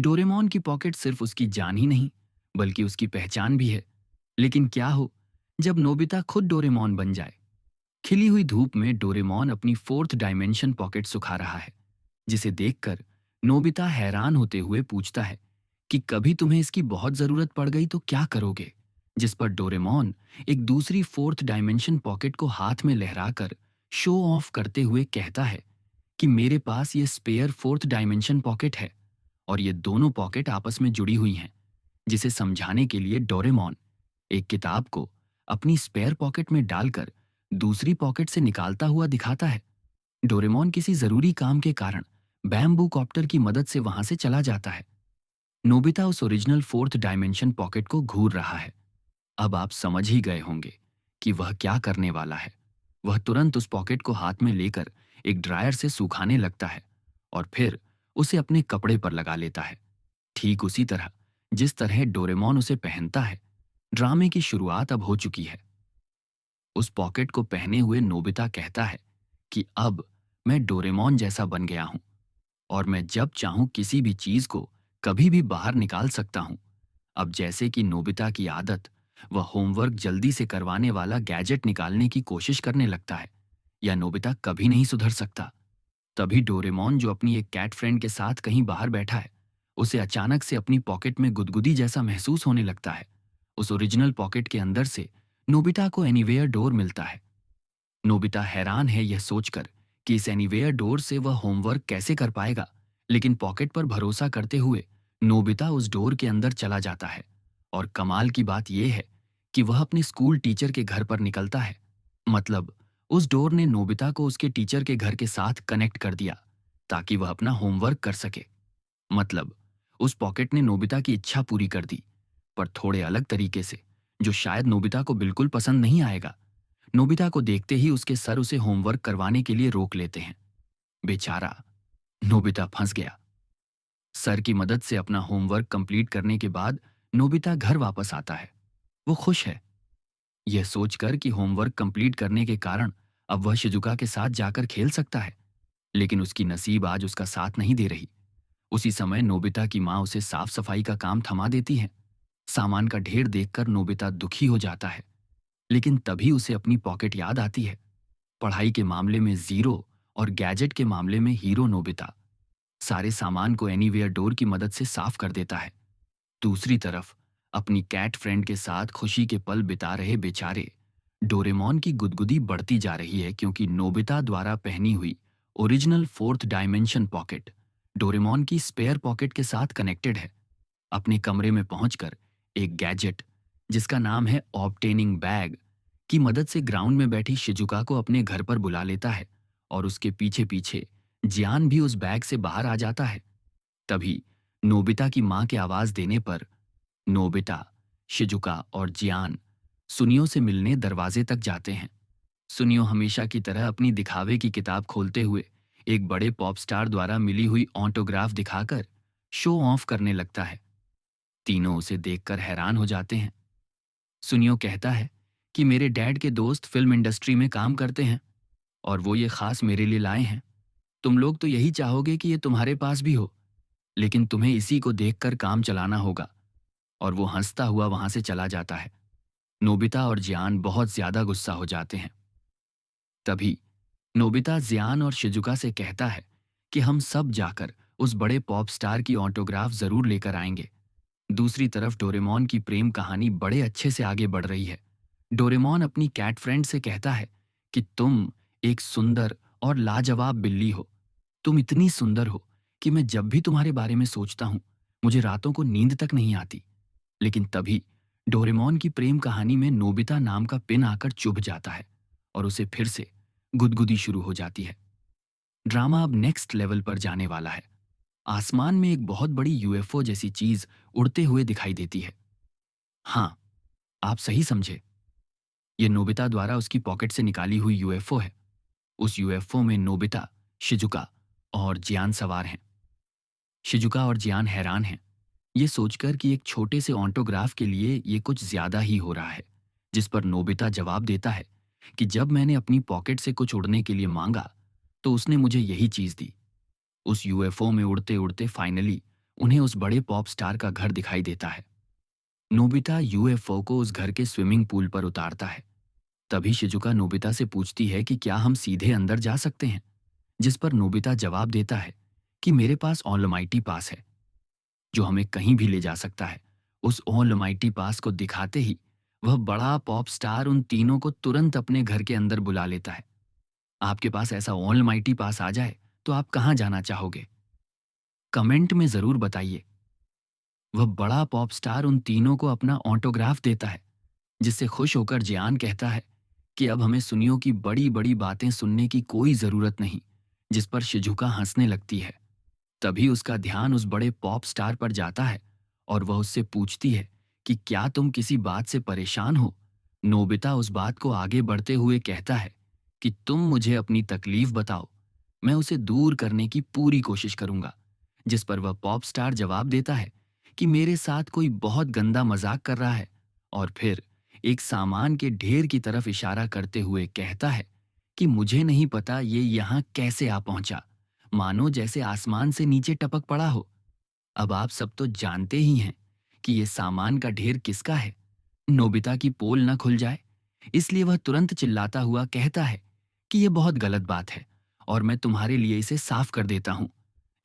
Doraemon की pocket सिर्फ उसकी जान ही नहीं, बल्कि उसकी पहचान भी है। लेकिन क्या हो जब नोबिता खुद डोरेमोन बन जाए? खिली हुई धूप में डोरेमोन अपनी फोर्थ डायमेंशन पॉकेट सुखा रहा है, जिसे देखकर नोबिता हैरान होते हुए पूछता है कि कभी तुम्हें इसकी बहुत जरूरत पड़ गई तो क्या करोगे? जिस पर डोरेमोन एक दूसरी फोर्थ डायमेंशन पॉकेट को हाथ में लहराकर शो ऑफ करते हुए कहता है कि मेरे पास ये स्पेयर फोर्थ डायमेंशन पॉकेट है और ये दोनों पॉकेट आपस में जुड़ी हुई हैं। जिसे समझाने के लिए डोरेमोन एक किताब को अपनी स्पेयर पॉकेट में डालकर दूसरी पॉकेट से निकालता हुआ दिखाता है। डोरेमोन किसी जरूरी काम के कारण बैम्बू कॉप्टर की मदद से वहां से चला जाता है। नोबिता उस ओरिजिनल फोर्थ डायमेंशन पॉकेट को घूर रहा है। अब आप समझ ही गए होंगे कि वह क्या करने वाला है। वह तुरंत उस पॉकेट को हाथ में लेकर एक ड्रायर से सुखाने लगता है और फिर उसे अपने कपड़े पर लगा लेता है, ठीक उसी तरह जिस तरह डोरेमोन उसे पहनता है। ड्रामे की शुरुआत अब हो चुकी है। उस पॉकेट को पहने हुए नोबिता कहता है कि अब मैं डोरेमोन जैसा बन गया हूं और मैं जब चाहूं किसी भी चीज को कभी भी बाहर निकाल सकता हूं। अब जैसे कि नोबिता की आदत, वह होमवर्क जल्दी से करवाने वाला गैजेट निकालने की कोशिश करने लगता है। या नोबिता कभी नहीं सुधर सकता। तभी डोरेमोन, जो अपनी एक कैट फ्रेंड के साथ कहीं बाहर बैठा है, उसे अचानक से अपनी पॉकेट में गुदगुदी जैसा महसूस होने लगता है। उस ओरिजिनल पॉकेट के अंदर से नोबिता को एनीवेयर डोर मिलता है। नोबिता हैरान है यह सोचकर कि इस एनीवेयर डोर से वह होमवर्क कैसे कर पाएगा, लेकिन पॉकेट पर भरोसा करते हुए नोबिता उस डोर के अंदर चला जाता है। और कमाल की बात यह है कि वह अपने स्कूल टीचर के घर पर निकलता है। मतलब उस डोर ने नोबिता को उसके टीचर के घर के साथ कनेक्ट कर दिया ताकि वह अपना होमवर्क कर सके। मतलब उस पॉकेट ने नोबिता की इच्छा पूरी कर दी, पर थोड़े अलग तरीके से, जो शायद नोबिता को बिल्कुल पसंद नहीं आएगा। नोबिता को देखते ही उसके सर उसे होमवर्क करवाने के लिए रोक लेते हैं। बेचारा नोबिता फंस गया। सर की मदद से अपना होमवर्क कंप्लीट करने के बाद नोबिता घर वापस आता है। वो खुश है, यह सोचकर कि होमवर्क कंप्लीट करने के कारण अब वह शिजुका के साथ जाकर खेल सकता है। लेकिन उसकी नसीब आज उसका साथ नहीं दे रही। उसी समय नोबिता की माँ उसे साफ सफाई का काम थमा देती है। सामान का ढेर देखकर नोबिता दुखी हो जाता है, लेकिन तभी उसे अपनी पॉकेट याद आती है। पढ़ाई के मामले में जीरो और गैजेट के मामले में हीरो नोबिता सारे सामान को एनीवेयर डोर की मदद से साफ कर देता है। दूसरी तरफ अपनी कैट फ्रेंड के साथ खुशी के पल बिता रहे बेचारे डोरेमोन की गुदगुदी बढ़ती जा रही है, क्योंकि नोबिता द्वारा पहनी हुई original fourth dimension pocket Doraemon की स्पेयर पॉकेट के साथ कनेक्टेड है। अपने कमरे में पहुंचकर एक गैजेट जिसका नाम है ऑब्टेनिंग बैग की मदद से ग्राउंड में बैठी शिजुका को अपने घर पर बुला लेता है और उसके पीछे पीछे जियान भी उस बैग से बाहर आ जाता है। तभी नोबिता की मां के आवाज देने पर नोबिता, शिजुका और जियान सुनियो से मिलने दरवाजे तक जाते हैं। सुनियो हमेशा की तरह अपनी दिखावे की किताब खोलते हुए एक बड़े पॉप स्टार द्वारा मिली हुई ऑटोग्राफ दिखाकर शो ऑफ करने लगता है। तीनों उसे देखकर हैरान हो जाते हैं। सुनियो कहता है कि मेरे डैड के दोस्त फिल्म इंडस्ट्री में काम करते हैं और वो ये खास मेरे लिए लाए हैं। तुम लोग तो यही चाहोगे कि ये तुम्हारे पास भी हो, लेकिन तुम्हें इसी को देखकर काम चलाना होगा। और वो हंसता हुआ वहां से चला जाता है। नोबिता और जियान बहुत ज्यादा गुस्सा हो जाते हैं। तभी नोबिता जियान और शिजुका से कहता है कि हम सब जाकर उस बड़े पॉप स्टार की ऑटोग्राफ जरूर लेकर आएंगे। दूसरी तरफ डोरेमोन की प्रेम कहानी बड़े अच्छे से आगे बढ़ रही है। डोरेमोन अपनी कैट फ्रेंड से कहता है कि तुम एक सुंदर और लाजवाब बिल्ली हो। तुम इतनी सुंदर हो कि मैं जब भी तुम्हारे बारे में सोचता हूँ, मुझे रातों को नींद तक नहीं आती। लेकिन तभी डोरेमोन की प्रेम कहानी में नोबिता नाम का पिन आकर चुभ जाता है और उसे फिर से गुदगुदी शुरू हो जाती है। ड्रामा अब नेक्स्ट लेवल पर जाने वाला है। आसमान में एक बहुत बड़ी यूएफओ जैसी चीज उड़ते हुए दिखाई देती है। हाँ, आप सही समझे, ये नोबिता द्वारा उसकी पॉकेट से निकाली हुई यूएफओ है। उस यूएफओ में नोबिता, शिजुका और जियान सवार हैं। शिजुका और जियान हैरान हैं, ये सोचकर कि एक छोटे से ऑटोग्राफ के लिए ये कुछ ज्यादा ही हो रहा है। जिस पर नोबिता जवाब देता है कि जब मैंने अपनी पॉकेट से कुछ उड़ने के लिए मांगा तो उसने मुझे यही चीज दी। उस यूएफओ में उड़ते उड़ते फाइनली उन्हें उस बड़े पॉप स्टार का घर दिखाई देता है। नोबिता यूएफओ को उस घर के स्विमिंग पूल पर उतारता है। तभी शिजुका नोबिता से पूछती है कि क्या हम सीधे अंदर जा सकते हैं, जिस पर नोबिता जवाब देता है कि मेरे पास ऑलमाइटी पास है जो हमें कहीं भी ले जा सकता है। उस ऑलमाइटी पास को दिखाते ही वह बड़ा पॉप स्टार उन तीनों को तुरंत अपने घर के अंदर बुला लेता है। आपके पास ऐसा ऑलमाइटी पास आ जाए तो आप कहाँ जाना चाहोगे? कमेंट में जरूर बताइए। वह बड़ा पॉप स्टार उन तीनों को अपना ऑटोग्राफ देता है, जिससे खुश होकर जियान कहता है कि अब हमें सुनियो की बड़ी बड़ी बातें सुनने की कोई जरूरत नहीं, जिस पर शिजुका हंसने लगती है। तभी उसका ध्यान उस बड़े पॉप स्टार पर जाता है और वह उससे पूछती है कि क्या तुम किसी बात से परेशान हो? नोबिता उस बात को आगे बढ़ते हुए कहता है कि तुम मुझे अपनी तकलीफ बताओ, मैं उसे दूर करने की पूरी कोशिश करूंगा। जिस पर वह पॉप स्टार जवाब देता है कि मेरे साथ कोई बहुत गंदा मजाक कर रहा है, और फिर एक सामान के ढेर की तरफ इशारा करते हुए कहता है कि मुझे नहीं पता ये यहाँ कैसे आ पहुंचा, मानो जैसे आसमान से नीचे टपक पड़ा हो। अब आप सब तो जानते ही हैं कि ये सामान का ढेर किसका है। नोबिता की पोल न खुल जाए, इसलिए वह तुरंत चिल्लाता हुआ कहता है कि यह बहुत गलत बात है और मैं तुम्हारे लिए इसे साफ कर देता हूं।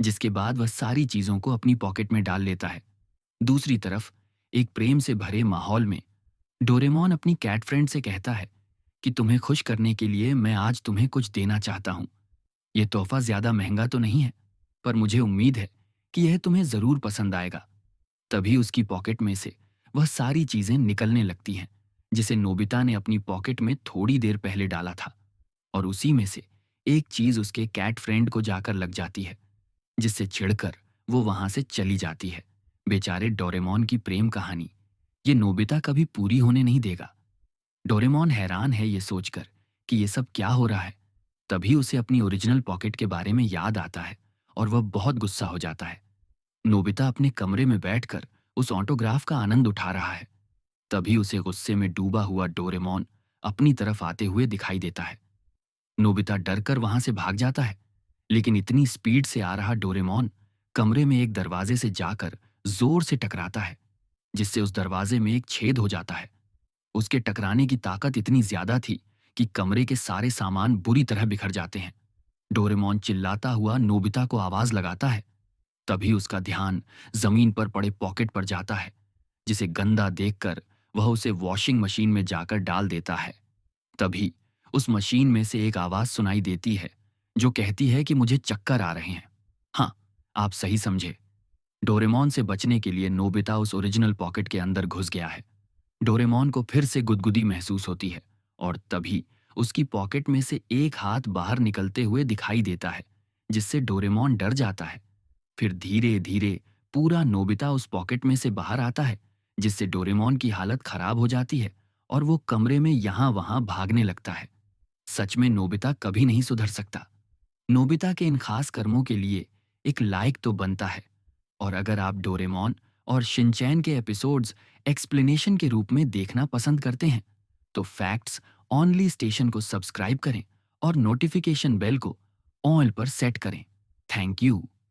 जिसके बाद वह सारी चीजों को अपनी पॉकेट में डाल लेता है। दूसरी तरफ एक प्रेम से भरे माहौल में डोरेमोन अपनी कैट फ्रेंड से कहता है कि तुम्हें खुश करने के लिए मैं आज तुम्हें कुछ देना चाहता हूं। यह तोहफा ज्यादा महंगा तो नहीं है, पर मुझे उम्मीद है कि यह तुम्हें जरूर पसंद आएगा। तभी उसकी पॉकेट में से वह सारी चीजें निकलने लगती हैं जिसे नोबिता ने अपनी पॉकेट में थोड़ी देर पहले डाला था, और उसी में से एक चीज उसके कैट फ्रेंड को जाकर लग जाती है, जिससे चिढ़कर वो वहां से चली जाती है। बेचारे डोरेमोन की प्रेम कहानी ये नोबिता कभी पूरी होने नहीं देगा। डोरेमोन हैरान है ये सोचकर कि ये सब क्या हो रहा है। तभी उसे अपनी ओरिजिनल पॉकेट के बारे में याद आता है और वह बहुत गुस्सा हो जाता है। नोबिता अपने कमरे में बैठकर उस ऑटोग्राफ का आनंद उठा रहा है। तभी उसे गुस्से में डूबा हुआ डोरेमोन अपनी तरफ आते हुए दिखाई देता है। नोबिता डरकर वहां से भाग जाता है, लेकिन इतनी स्पीड से आ रहा डोरेमोन कमरे में एक दरवाजे से जाकर जोर से टकराता है, जिससे उस दरवाजे में एक छेद हो जाता है। उसके टकराने की ताकत इतनी ज्यादा थी कि कमरे के सारे सामान बुरी तरह बिखर जाते हैं। डोरेमोन चिल्लाता हुआ नोबिता को आवाज लगाता है। तभी उसका ध्यान जमीन पर पड़े पॉकेट पर जाता है, जिसे गंदा देखकर वह उसे वॉशिंग मशीन में जाकर डाल देता है। तभी उस मशीन में से एक आवाज सुनाई देती है जो कहती है कि मुझे चक्कर आ रहे हैं। हाँ, आप सही समझे। डोरेमोन से बचने के लिए नोबिता उस ओरिजिनल पॉकेट के अंदर घुस गया है। डोरेमोन को फिर से गुदगुदी महसूस होती है और तभी उसकी पॉकेट में से एक हाथ बाहर निकलते हुए दिखाई देता है, जिससे डोरेमोन डर जाता है। फिर धीरे धीरे पूरा नोबिता उस पॉकेट में से बाहर आता है, जिससे डोरेमोन की हालत खराब हो जाती है और वो कमरे में यहां वहां भागने लगता है। सच में नोबिता कभी नहीं सुधर सकता। नोबिता के इन खास कर्मों के लिए एक लाइक तो बनता है, और अगर आप डोरेमोन और शिनचैन के एपिसोड्स एक्सप्लेनेशन के रूप में देखना पसंद करते हैं तो फैक्ट्स ऑनली स्टेशन को सब्सक्राइब करें और नोटिफिकेशन बेल को ऑल पर सेट करें। Thank you.